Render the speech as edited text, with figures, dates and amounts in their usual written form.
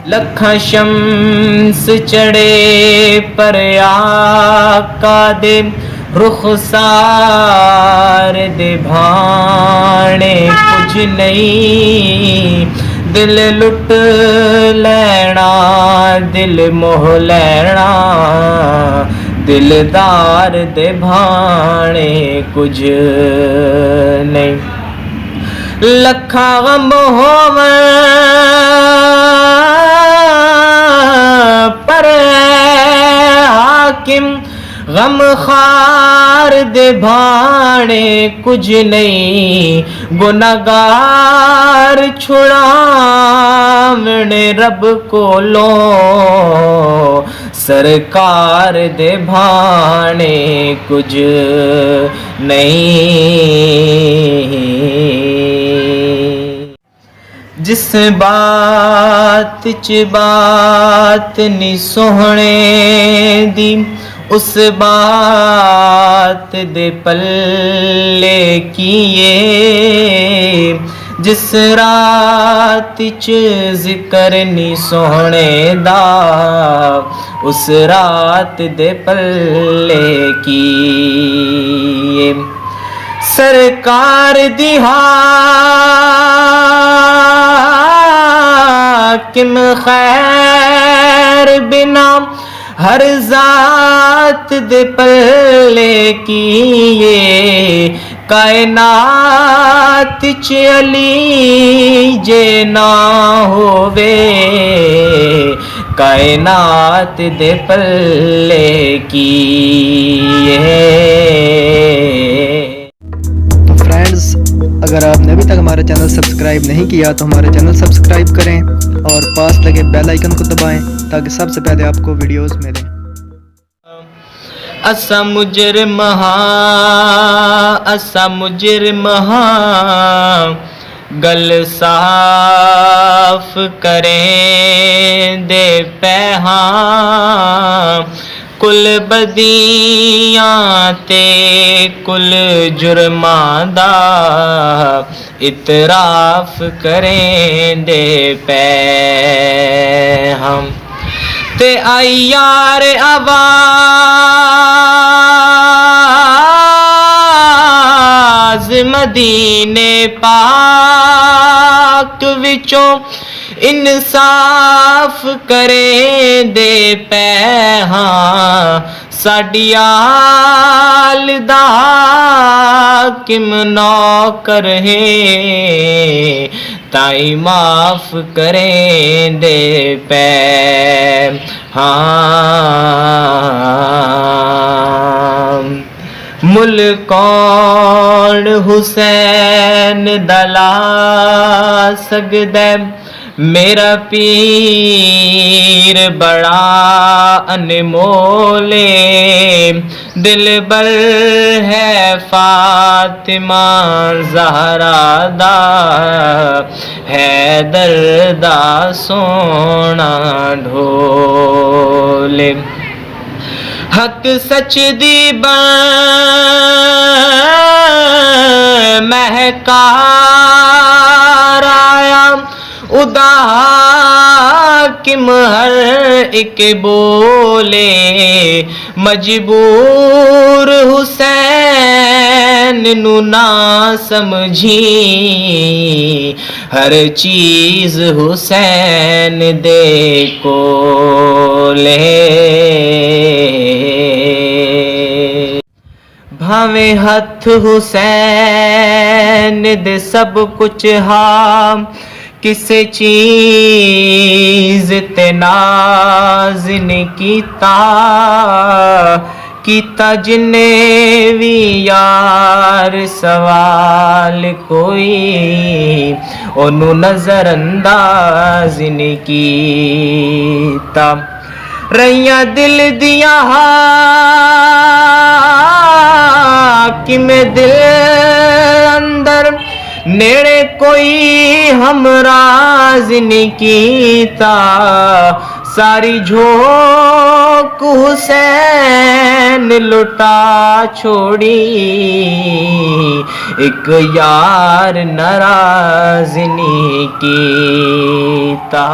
लखा शम्स चढ़े पर आका दे रुखसार दे भाने कुछ नहीं दिल लुट लेना दिल मोह लेना दिलदार दे भाने कुछ नहीं लखा गम होवे पर हाकिम गम खार दे भाने कुछ नहीं गुनाहगार छुड़ावने रब कोलो सरकार दे भाने कुछ नहीं जिस बात च बात नी सोहणे दी उस बात दे पल्ले किए जिस रात च जिक्र नी सोहणे दा उस रात दे पल्ले किए सरकार दी हाकिम खैर बिना हर जात दे पल्ले किए कायनात च अली जे ना होवे कायनात दे पल्ले किए। अगर आपने अभी तक हमारा चैनल सब्सक्राइब नहीं किया तो हमारे चैनल सब्सक्राइब करें और पास लगे बेल आइकन को दबाएं ताकि सबसे पहले आपको वीडियोस मिलें। असा मुजरिम हाँ गल साफ करें दे पैहा कुल बदियां ते कुल जुर्मां दा इतराफ करें दे पै हम ते आई यार आवाज मदीने पाक विचों इंसाफ करें दे पैहा साडी आल दा हाकिम नौकर है ताई माफ करें दे पै हाँ मुल्क कौन हुसैन दला सकदे मेरा पीर बड़ा अनमोले दिल बर है फातिमा ज़हरा दा हैदर दा सोना ढोले हक सच दी महकार आया उदा हाकिम हर एक बोले मजबूर हुसैन नु ना समझी हर चीज हुसैन दे कोले भावे हथ हुसैन दे सब कुछ हाँ किसे चीज ते नाज ने कीता जिन्ने भी यार सवाल कोई ओनू नजरअंदाज ने कीता रैया दिल दिया हाकिम दिल अंदर नेड़े कोई हमराज नहीं कीता सारी झोंक हुसैन लुटा छोड़ी, एक यार नाराज़नी की ता